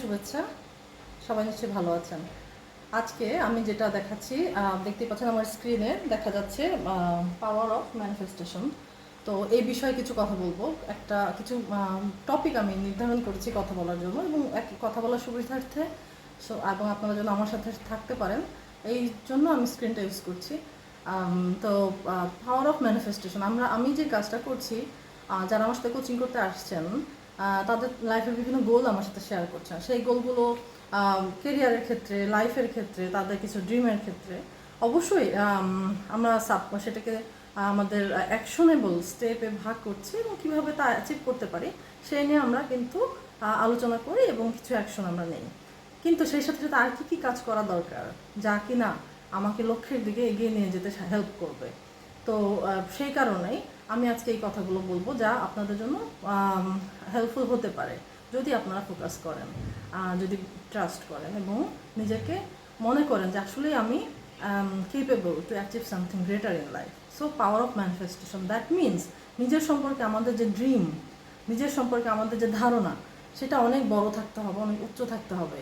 শুভেচ্ছা। সবাই নিশ্চয়ই ভালো আছেন। আজকে আমি যেটা দেখাচ্ছি, দেখতেই পাচ্ছেন আমার স্ক্রিনে দেখা যাচ্ছে পাওয়ার অফ ম্যানিফেস্টেশন। তো এই বিষয়ে কিছু কথা বলবো। কিছু টপিক আমি নির্ধারণ করেছি কথা বলার জন্য, এবং কথা বলার সুবিধার্থে এবং আপনারা যেন আমার সাথে থাকতে পারেন এই জন্য আমি স্ক্রিনটা ইউজ করছি। তো পাওয়ার অফ ম্যানিফেস্টেশন, আমি যে কাজটা করছি, যারা আমার সাথে কোচিং করতে আসছেন তাদের লাইফের বিভিন্ন গোল আমার সাথে শেয়ার করছেন। সেই গোলগুলো কেরিয়ারের ক্ষেত্রে, লাইফের ক্ষেত্রে, তাদের কিছু ড্রিমের ক্ষেত্রে অবশ্যই আমরা সেটাকে আমাদের অ্যাকশনেবল স্টেপে ভাগ করছি, এবং কীভাবে তা অ্যাচিভ করতে পারি সেই নিয়ে আমরা কিন্তু আলোচনা করি এবং কিছু অ্যাকশন আমরা নেই। কিন্তু সেই সাথে সাথে আর কী কাজ করা দরকার যা কি না আমাকে লক্ষ্যের দিকে এগিয়ে নিয়ে যেতে হেল্প করবে। তো সেই কারণেই আমি আজকে এই কথাগুলো বলবো যা আপনাদের জন্য হেল্পফুল হতে পারে যদি আপনারা ফোকাস করেন, যদি ট্রাস্ট করেন এবং নিজেকে মনে করেন যে আসলেই আমি capable to achieve something greater in life. So power of manifestation, that means নিজের সম্পর্কে আমাদের যে ড্রিম, নিজের সম্পর্কে আমাদের যে ধারণা, সেটা অনেক বড় থাকতে হবে, অনেক উচ্চ থাকতে হবে।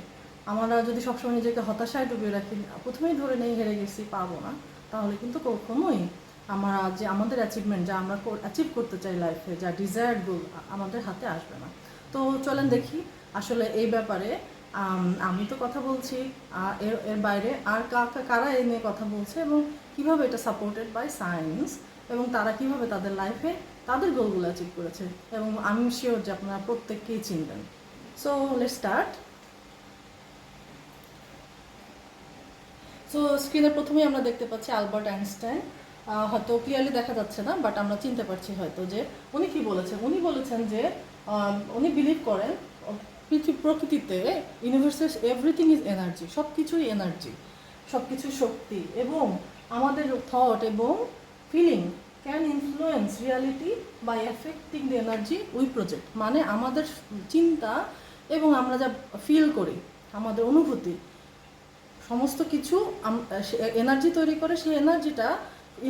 আমরা যদি সবসময় নিজেকে হতাশায় ডুবিয়ে রাখি, প্রথমেই ধরে নেই হেরে গেছি, পারবো না, তাহলে কিন্তু কখনোই আমাদের অ্যাচিভমেন্ট, যা আমরা অ্যাচিভ করতে চাই লাইফে, যা ডিজায়ার্ড গোল, আমাদের হাতে আসবে না। তো চলেন দেখি আসলে এই ব্যাপারে আমি তো কথা বলছি, এর বাইরে আর কারা এই নিয়ে কথা বলছে এবং কিভাবে এটা সাপোর্টেড বাই সায়েন্স, এবং তারা কিভাবে তাদের লাইফে তাদের গোলগুলো অ্যাচিভ করেছে, এবং আমি শিওর যে আপনারা প্রত্যেককেই চিনবেন। So let's start. সো স্ক্রিনে প্রথমেই আমরা দেখতে পাচ্ছি আলবার্ট আইনস্টাইন। হয়তো ক্লিয়ারলি দেখা যাচ্ছে না, বাট আমরা চিনতে পারছি হয়তো যে উনি কি বলেছেন। উনি বলেছেন যে উনি বিলিভ করেন প্রকৃতিতে, ইউনিভার্সের এভরিথিং ইজ এনার্জি, সব কিছুই এনার্জি, সব কিছুই শক্তি, এবং আমাদের থট এবং feeling can influence reality by affecting the energy we project. মানে আমাদের চিন্তা এবং আমরা যা ফিল করি, আমাদের অনুভূতি, সমস্ত কিছু এনার্জি তৈরি করে। সেই এনার্জিটা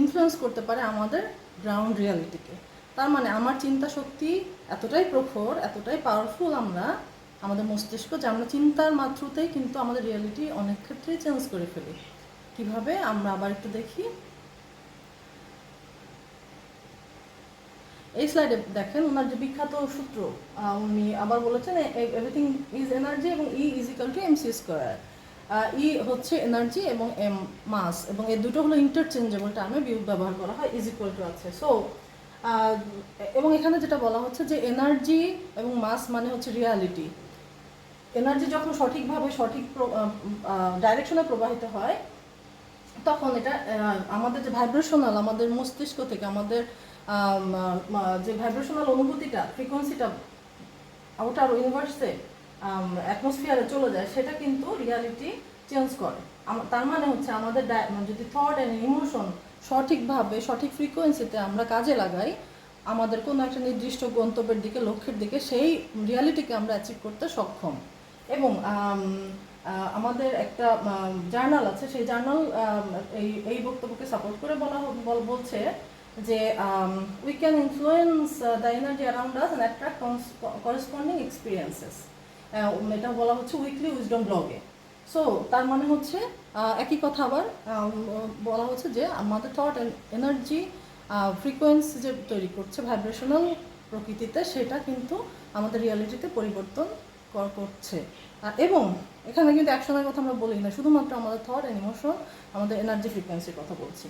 ইনফ্লুয়েন্স করতে পারে আমাদের গ্রাউন্ড রিয়ালিটিকে। তার মানে আমার চিন্তা শক্তি এতটাই প্রখর, এতটাই পাওয়ারফুল আমাদের মস্তিষ্ক, যে আমরা চিন্তার মাত্রতেই কিন্তু আমাদের রিয়ালিটি অনেক ক্ষেত্রেই চেঞ্জ করে ফেলি। কিভাবে আমরা আবার একটু দেখি। এই স্লাইডে দেখেন ওনার যে বিখ্যাত সূত্র, উনি আবার বলেছেন এভরিথিং ইজ এনার্জি এবং E is equal to MC square. E হচ্ছে এনার্জি এবং এম মাস, এবং এই দুটো হলো ইন্টারচেঞ্জেবল টার্মে ব্যবহার করা হয়, ইজ ইকুয়াল টু আছে। সো এবং এখানে যেটা বলা হচ্ছে যে এনার্জি এবং মাস মানে হচ্ছে রিয়ালিটি। এনার্জি যখন সঠিকভাবে সঠিক ডাইরেকশনে প্রবাহিত হয়, তখন এটা আমাদের যে ভাইব্রেশনাল, আমাদের মস্তিষ্ক থেকে আমাদের যে ভাইব্রেশনাল অনুভূতিটা, ফ্রিকোয়েন্সিটা আউটার ইউনিভার্সে অ্যাটমসফিয়ারে চলে যায়, সেটা কিন্তু রিয়ালিটি চেঞ্জ করে। তার মানে হচ্ছে আমাদের যদি থট অ্যান্ড ইমোশন সঠিকভাবে সঠিক ফ্রিকোয়েন্সিতে আমরা কাজে লাগাই, আমাদের কোনো একটা নির্দিষ্ট গন্তব্যের দিকে, লক্ষ্যের দিকে, সেই রিয়ালিটিকে আমরা অ্যাচিভ করতে সক্ষম। এবং আমাদের একটা জার্নাল আছে, সেই জার্নাল এই বক্তব্যকে সাপোর্ট করে বলছে যে we can influence the energy around us and attract corresponding experiences. এটা বলা হচ্ছে উইকলি উইজডম ব্লগে। সো তার মানে হচ্ছে একই কথা আবার বলা হচ্ছে যে আমাদের থট অ্যান্ড এনার্জি ফ্রিকোয়েন্সি যে তৈরি করছে ভাইব্রেশনাল প্রকৃতিতে, সেটা কিন্তু আমাদের রিয়ালিটিতে পরিবর্তন করছে। এবং এখানে কিন্তু অ্যাকশনের কথা আমরা বলি না, শুধুমাত্র আমাদের থট অ্যান্ড ইমোশন, আমাদের এনার্জি ফ্রিকোয়েন্সির কথা বলছি।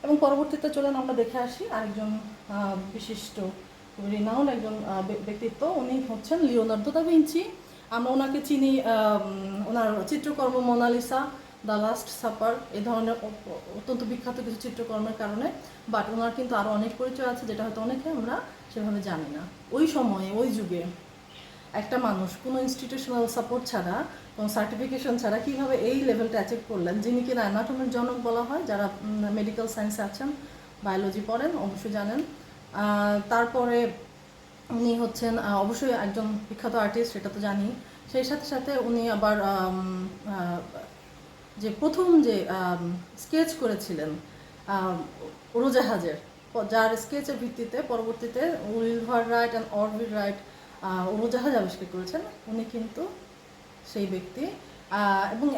এবং পরবর্তীতে চলেন আমরা দেখে আসি আরেকজন বিশিষ্ট, রিনাউন্ড একজন ব্যক্তিত্ব। উনি হচ্ছেন লিওনার্দো দা ভিঞ্চি। আমরা ওনাকে চিনি ওনার চিত্রকর্ম মোনালিসা, দ্য লাস্ট সাপার, এই ধরনের অত্যন্ত বিখ্যাত কিছু চিত্রকর্মের কারণে। বাট ওনার কিন্তু আরও অনেক পরিচয় আছে, যেটা হয়তো অনেকে আমরা সেভাবে জানি না। ওই সময়ে, ওই যুগে একটা মানুষ কোনো ইনস্টিটিউশনাল সাপোর্ট ছাড়া, কোনো সার্টিফিকেশন ছাড়া কীভাবে এই লেভেলটা অ্যাচিভ করলেন, যিনি কিনা অ্যানাটমির জনক বলা হয়। যারা মেডিকেল সায়েন্সে আছেন, বায়োলজি পড়েন, অবশ্যই জানেন। তারপরে উনি হচ্ছেন অবশ্যই একজন বিখ্যাত আর্টিস্ট, সেটা তো জানি। সেই সাথে সাথে উনি আবার যে প্রথম যে স্কেচ করেছিলেন উড়োজাহাজের, যার স্কেচের ভিত্তিতে পরবর্তীতে উইলভার রাইট অ্যান্ড অরভিড রাইট উড়োজাহাজ আবিষ্কার করেছেন, উনি কিন্তু সেই ব্যক্তি। এবং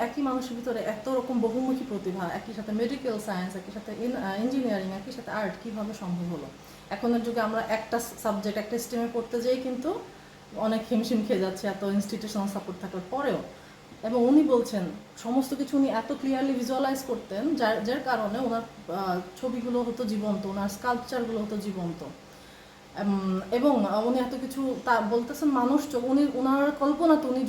একই মানুষের ভিতরে এত রকম বহুমুখী প্রতিভা, একই সাথে মেডিকেল সায়েন্স, একই সাথে ইঞ্জিনিয়ারিং, একই সাথে আর্ট কীভাবে সম্ভব হলো। এখনের যুগে আমরা একটা সাবজেক্ট একটা স্ট্রিমে পড়তে যেই কিন্তু অনেক হিমশিম খেয়ে যাচ্ছে এত ইনস্টিটিউশনাল সাপোর্ট থাকার পরেও। এবং উনি বলছেন সমস্ত কিছু উনি এত ক্লিয়ারলি ভিজুয়ালাইজ করতেন যার কারণে ওনার ছবিগুলো হতো জীবন্ত, ওনার স্কাল্পচারগুলো হতো জীবন্ত। এবং উনি এত কিছু তা বলতেছেন মানুষ উনি ওনার কল্পনা তো উনি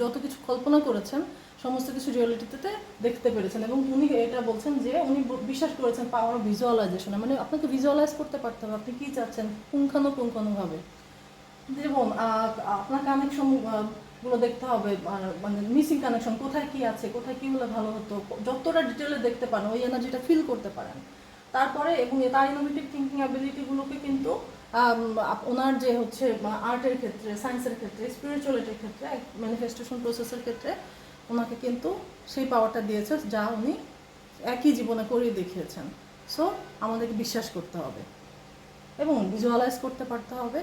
যত কিছু কল্পনা করেছেন সমস্ত কিছু রিয়েলিটিতে দেখতে পেরেছেন। এবং উনি এটা বলছেন যে উনি বিশ্বাস করেছেন পাওয়ার অফ ভিজুয়ালাইজেশনে, মানে আপনাকে ভিজুয়ালাইজ করতে পারতে হবে আপনি কী চাচ্ছেন পুঙ্খানুপুঙ্খানুভাবে। যেমন আপনার কানেকশন গুলো দেখতে হবে, মানে মিসিং কানেকশন কোথায় কি আছে, কোথায় কি হলে ভালো হতো, যতটা ডিটেলে দেখতে পারেন ওই এনার্জিটা ফিল করতে পারেন। তারপরে এবং তার ইনোভেটিভ থিঙ্কিং অ্যাবিলিটিগুলোকে কিন্তু ওনার যে হচ্ছে আর্টের ক্ষেত্রে, সায়েন্সের ক্ষেত্রে, স্পিরিচুয়ালিটির ক্ষেত্রে, ম্যানিফেস্টেশন প্রসেসের ক্ষেত্রে ওনাকে কিন্তু সেই পাওয়ারটা দিয়েছে যা উনি একই জীবনে করিয়ে দেখিয়েছেন। সো আমাদেরকে বিশ্বাস করতে হবে এবং ভিজুয়ালাইজ করতে পারতে হবে,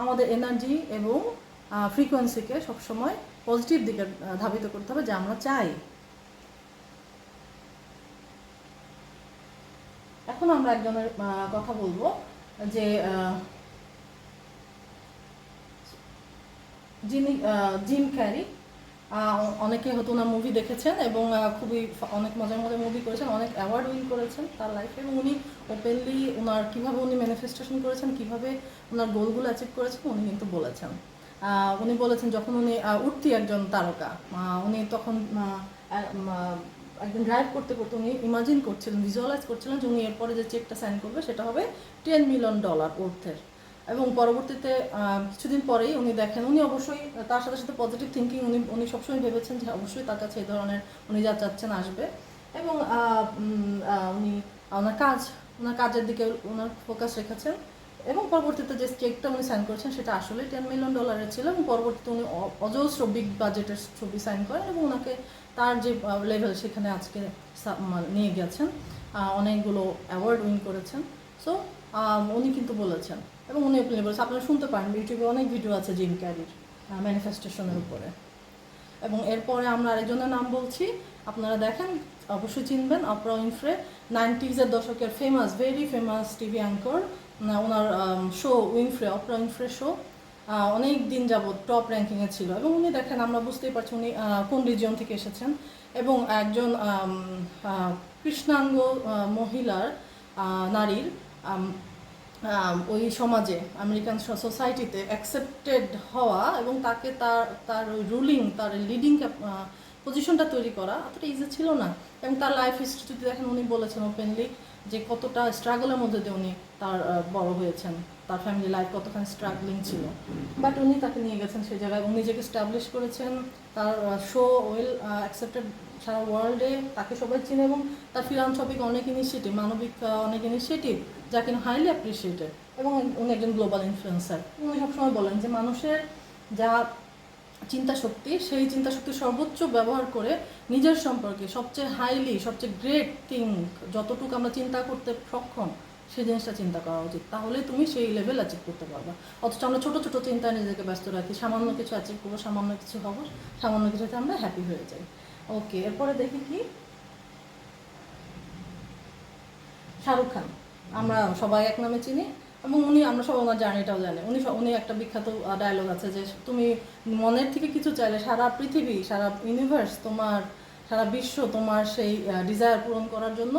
আমাদের এনার্জি এবং ফ্রিকোয়েন্সিকে সবসময় পজিটিভ দিকে ধাবিত করতে হবে যা আমরা চাই। এখন আমরা একজনের কথা বলবো যে যিনি জিম ক্যারি। অনেকে হয়তো ওনার মুভি দেখেছেন এবং খুবই অনেক মজার মজার মুভি করেছেন, অনেক অ্যাওয়ার্ড উইন করেছেন তার লাইফে। এবং উনি ওপেনলি ওনার কীভাবে উনি ম্যানিফেস্টেশন করেছেন, কীভাবে ওনার গোলগুলো অ্যাচিভ করেছেন উনি কিন্তু বলেছেন। উনি বলেছেন যখন উনি উঠতি একজন তারকা, উনি তখন একদিন ড্রাইভ করতে করতে উনি ইমাজিন করছিলেন, ভিজুয়ালাইজ করছিলেন যে উনি এরপরে যে চেকটা সাইন করবে সেটা হবে $10 মিলিয়ন অর্থের। এবং পরবর্তীতে কিছুদিন পরেই উনি দেখেন, উনি অবশ্যই তার সাথে সাথে পজিটিভ থিঙ্কিং উনি সবসময় ভেবেছেন যে অবশ্যই তার কাছে এই ধরনের উনি যা চাচ্ছেন আসবে। এবং উনি ওনার কাজের দিকে ওনার ফোকাস রেখেছেন। এবং পরবর্তীতে যে চেকটা উনি সাইন করেছেন সেটা আসলে $10 মিলিয়ন ছিল। এবং পরবর্তীতে উনি অজস্র বিগ বাজেটের ছবি সাইন করেন এবং ওনাকে তার যে লেভেল সেখানে আজকে নিয়ে গেছেন, অনেকগুলো অ্যাওয়ার্ড উইন করেছেন। সো উনি কিন্তু বলেছেন এবং উনি ওপেনলি বলেছেন, আপনারা শুনতে পারেন ইউটিউবে অনেক ভিডিও আছে জিম ক্যারির ম্যানিফেস্টেশনের উপরে। এবং এরপরে আমরা আরেকজনের নাম বলছি, আপনারা দেখেন অবশ্যই চিনবেন, অপরা উইনফ্রে। 90s দশকের ভেরি ফেমাস টিভি অ্যাঙ্কর। ওনার শো অপরা উইনফ্রে শো অনেক দিন যাবৎ টপ র্যাঙ্কিংয়ে ছিল। এবং উনি দেখেন আমরা বুঝতেই পারছি উনি কোন রিজিয়ন থেকে এসেছেন এবং একজন কৃষ্ণাঙ্গ মহিলার নারীর ওই সমাজে আমেরিকান সোসাইটিতে অ্যাকসেপ্টেড হওয়া এবং তাকে তার রুলিং তার লিডিং পজিশনটা তৈরি করা অতটা ইজি ছিল না। এবং তার লাইফ হিস্ট্রি যদি দেখেন উনি বলেছেন ওপেনলি যে কতটা স্ট্রাগলের মধ্যে দিয়ে উনি তার বড় হয়েছেন, তার ফ্যামিলি লাইফ কতখানি স্ট্রাগলিং ছিল, বাট উনি তাকে নিয়ে গেছেন সেই জায়গায়, উনি নিজেকে স্টাবলিশ করেছেন। তার শো ওয়েল অ্যাকসেপ্টেড সারা ওয়ার্ল্ডে, তাকে সবাই চিনে। এবং তার ফিলান্থ্রপিক অনেক ইনিশিয়েটিভ, মানবিক অনেক ইনিশিয়েটিভ যা কিনা হাইলি অ্যাপ্রিসিয়েটেড। এবং উনি একজন গ্লোবাল ইনফ্লুয়েন্সার। উনি সবসময় বলেন যে মানুষের যা চিন্তা শক্তি, সেই চিন্তা শক্তি সর্বোচ্চ ব্যবহার করে নিজের সম্পর্কে সবচেয়ে গ্রেট থিং যতটুকু আমরা চিন্তা করতে সক্ষম সেই জিনিসটা চিন্তা করা উচিত, তাহলে তুমি সেই লেভেল অ্যাচিভ করতে পারবে। অথচ আমরা ছোটো ছোটো চিন্তায় নিজেকে ব্যস্ত রাখি, সামান্য কিছু অ্যাচিভ করবো, সামান্য কিছু হবো, সামান্য কিছুতে আমরা হ্যাপি হয়ে যাই। ওকে, এরপরে দেখি কি শাহরুখ খান। আমরা সবাই এক নামে চিনি এবং আমরা সবাই ওনার জার্নিটাও জানি। উনি একটা বিখ্যাত ডায়লগ আছে যে তুমি মনের থেকে কিছু চাইলে সারা পৃথিবী, সারা ইউনিভার্স, সারা বিশ্ব তোমার সেই ডিজায়ার পূরণ করার জন্য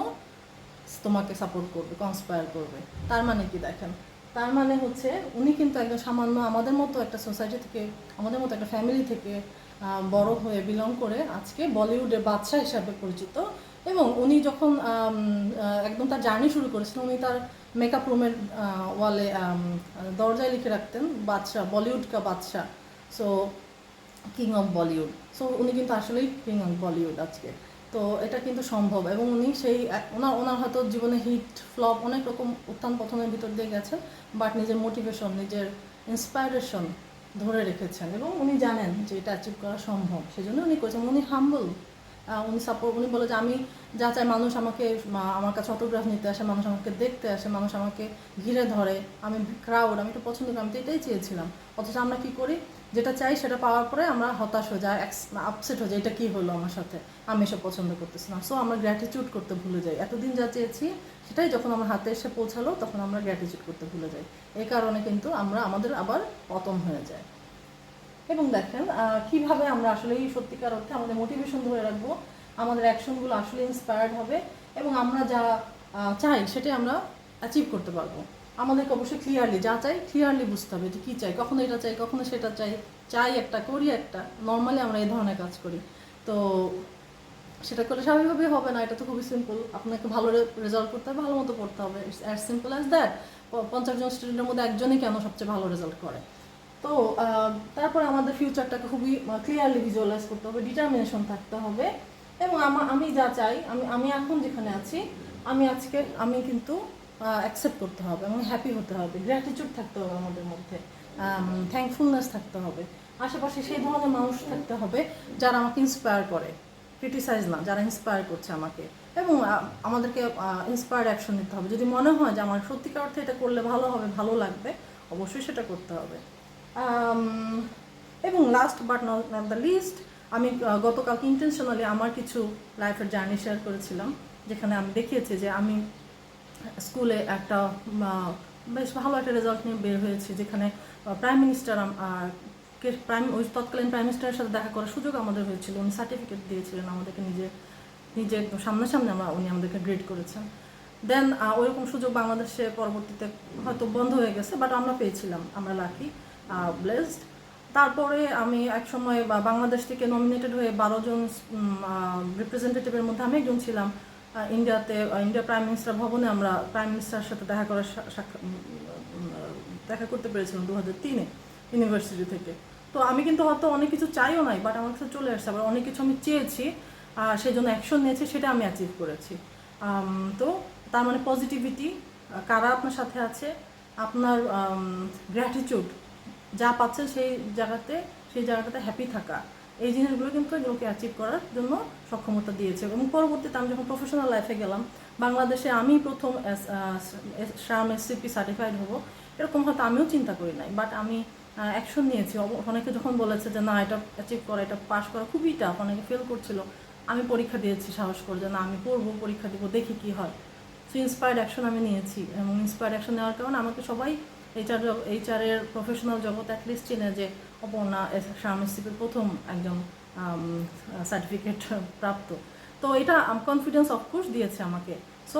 তোমাকে সাপোর্ট করবে, কনস্পায়ার করবে। তার মানে কি দেখেন, তার মানে হচ্ছে উনি কিন্তু একদম সামান্য আমাদের মতো একটা সোসাইটি থেকে, আমাদের মতো একটা ফ্যামিলি থেকে বড় হয়ে বিলং করে আজকে বলিউডের বাদশা হিসাবে পরিচিত। এবং উনি যখন একদম তার জার্নি শুরু করেছিলেন, উনি তার মেকআপ রুমের ওয়ালে দরজায় লিখে রাখতেন বাদশা, বলিউড কা বাদশা, so king of Bollywood. So উনি কিন্তু আসলেই কিং অফ বলিউড আজকে। তো এটা কিন্তু সম্ভব। এবং উনি সেই ওনার হয়তো জীবনে হিট ফ্লপ অনেক রকম উত্থান পতনের ভিতর দিয়ে গেছেন, বাট নিজের মোটিভেশন, নিজের ইন্সপায়ারেশন ধরে রেখেছেন এবং উনি জানেন যে এটা অ্যাচিভ করা সম্ভব, সেজন্য উনি করেছেন। উনি হাম্বল, উনি বলে যে আমি যা চাই, মানুষ আমার কাছে অটোগ্রাফ নিতে আসে, মানুষ আমাকে দেখতে আসে, মানুষ আমাকে ঘিরে ধরে, আমি ক্রাউড, আমি একটু পছন্দ করি, আমি তো এটাই চেয়েছিলাম। অথচ আমরা কী করি, যেটা চাই সেটা পাওয়ার পরে আমরা হতাশ হয়ে যাই, আপসেট হয়ে যাই, এটা কী হলো আমার সাথে, আমি এসব পছন্দ করতেছি না। সো আমরা গ্র্যাটিটিউড করতে ভুলে যাই। এতদিন যা চেয়েছি সেটাই যখন আমার হাতে এসে পৌঁছালো তখন আমরা গ্র্যাটিটিউড করতে ভুলে যাই। এই কারণে কিন্তু আমাদের আবার পতন হয়ে যায়। এবং দেখেন কিভাবে আমরা আসলে এই সত্যিকার অর্থে আমাদের মোটিভেশন ধরে রাখবো, আমাদের অ্যাকশনগুলো আসলে ইন্সপায়ার্ড হবে এবং আমরা যা চাই সেটাই আমরা অ্যাচিভ করতে পারবো। আমাদেরকে অবশ্যই ক্লিয়ারলি যা চাই ক্লিয়ারলি বুঝতে হবে যে কী চাই, কখনো এটা চাই কখনো সেটা চাই, চাই একটা করি একটা, নর্মালি আমরা এই ধরনের কাজ করি। তো সেটা করলে স্বাভাবিকভাবেই হবে না, এটা তো খুবই সিম্পল। আপনাকে ভালো রেজাল্ট করতে হবে, ভালো মতো পড়তে হবে, it's as simple as that. 50 জন স্টুডেন্টের মধ্যে একজনই কেন সবচেয়ে ভালো রেজাল্ট করে। তো তারপরে আমাদের ফিউচারটাকে খুবই ক্লিয়ারলি ভিজুয়ালাইজ করতে হবে, ডিটারমিনেশন থাকতে হবে এবং আমি যা চাই, আমি এখন যেখানে আছি আমি কিন্তু অ্যাকসেপ্ট করতে হবে এবং হ্যাপি হতে হবে, গ্র্যাটিটিউড থাকতে হবে আমাদের মধ্যে, থ্যাঙ্কফুলনেস থাকতে হবে, আশেপাশে সেই ধরনের মানুষ থাকতে হবে যারা আমাকে ইন্সপায়ার করে, ক্রিটিসাইজ না, যারা ইন্সপায়ার করছে আমাকে। এবং আমাদেরকে ইন্সপায়ার্ড অ্যাকশন নিতে হবে। যদি মনে হয় যে আমার সত্যিকার অর্থে এটা করলে ভালো হবে, ভালো লাগবে, অবশ্যই সেটা করতে হবে। এবং last but not the least, আমি গতকালকে ইন্টেনশনালি আমার কিছু লাইফের জার্নি শেয়ার করেছিলাম, যেখানে আমি দেখিয়েছি যে আমি স্কুলে একটা বেশ ভালো একটা রেজাল্ট নিয়ে বের হয়েছি, যেখানে প্রাইম মিনিস্টার ওই তৎকালীন প্রাইম মিনিস্টারের সাথে দেখা করার সুযোগ আমাদের হয়েছিল। উনি সার্টিফিকেট দিয়েছিলেন আমাদেরকে, নিজে সামনাসামনি উনি আমাদেরকে গ্রেড করেছেন। দেন ওইরকম সুযোগ বাংলাদেশে পরবর্তীতে হয়তো বন্ধ হয়ে গেছে, বাট আমরা পেয়েছিলাম, আমরা লাকি, ব্লেসড। তারপরে আমি একসময় বাংলাদেশ থেকে নমিনেটেড হয়ে 12 জন রিপ্রেজেন্টেটিভের মধ্যে আমি একজন ছিলাম। ইন্ডিয়া প্রাইম মিনিস্টার ভবনে আমরা প্রাইম মিনিস্টারের সাথে দেখা করতে পেরেছিলাম 2003-এ ইউনিভার্সিটি থেকে। তো আমি কিন্তু হয়তো অনেক কিছু চাইও নাই, বাট আমার কাছে চলে আসছে। আবার অনেক কিছু আমি চেয়েছি, সেই জন্য অ্যাকশন নিয়েছি, সেটা আমি অ্যাচিভ করেছি। তো তার মানে পজিটিভিটি, কারা আপনার সাথে আছে, আপনার গ্র্যাটিটিউড, যা পাচ্ছেন সেই জায়গাটাতে হ্যাপি থাকা, এই জিনিসগুলো কিন্তু এগুলোকে অ্যাচিভ করার জন্য সক্ষমতা দিয়েছে। এবং পরবর্তীতে আমি যখন প্রফেশনাল লাইফে গেলাম, বাংলাদেশে আমি প্রথম SHRM SCP সার্টিফাইড হব, এরকম হয়তো আমিও চিন্তা করি নাই, বাট আমি অ্যাকশন নিয়েছি। অনেকে যখন বলেছে যে না, এটা অ্যাচিভ করা, এটা পাস করা খুবই টাফ, অনেকে ফেল করছিল, আমি পরীক্ষা দিয়েছি সাহস করে যে না, আমি পড়বো, পরীক্ষা দিব, দেখি কী হয়। সো ইন্সপায়ার্ড অ্যাকশন আমি নিয়েছি এবং ইন্সপায়ার্ড অ্যাকশন নেওয়ার কারণে আমাকে সবাই এইচআরের প্রফেশনাল জগৎ অ্যাটলিস্ট চিনে যে অপর্ণা SHRM SCPর প্রথম একজন সার্টিফিকেট প্রাপ্ত। তো এটা কনফিডেন্স অফকোর্স দিয়েছে আমাকে। সো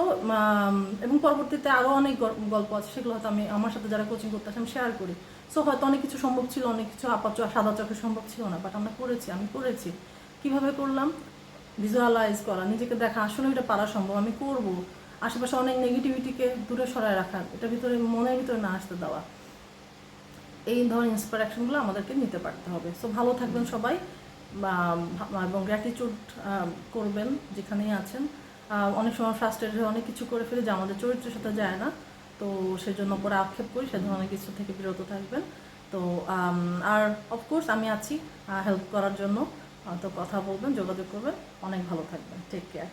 এবং পরবর্তীতে আরও অনেক গল্প আছে, সেগুলো হয়তো আমি আমার সাথে যারা কোচিং করতে আসে আমি শেয়ার করি। সো হয়তো অনেক কিছু সম্ভব ছিল, অনেক কিছু সাদা চোখে সম্ভব ছিল না, বাট আমি করেছি। কীভাবে করলাম? ভিজুয়ালাইজ করা, নিজেকে দেখা, আসলে এটা পারা সম্ভব, আমি করব। আশেপাশে অনেক নেগেটিভিটিকে দূরে সরায় রাখা, এটা মনের ভিতরে না আসতে দেওয়া, এই ধরনের ইন্সপিরেশনগুলো আমাদেরকে নিতে পারতে হবে। সো ভালো থাকবেন সবাই এবং গ্র্যাটিটিউড করবেন যেখানেই আছেন। অনেক সময় ফ্রাস্ট্রেটেড হয়ে অনেক কিছু করে ফেলি যা আমাদের চরিত্রের সাথে যায় না, তো সেজন্য পরে আক্ষেপ করি, সে ধরনের কিছু থেকে বিরত থাকবেন। তো আর অফকোর্স আমি আছি হেল্প করার জন্য, তো কথা বলবেন, যোগাযোগ করবেন। অনেক ভালো থাকবেন, টেক কেয়ার।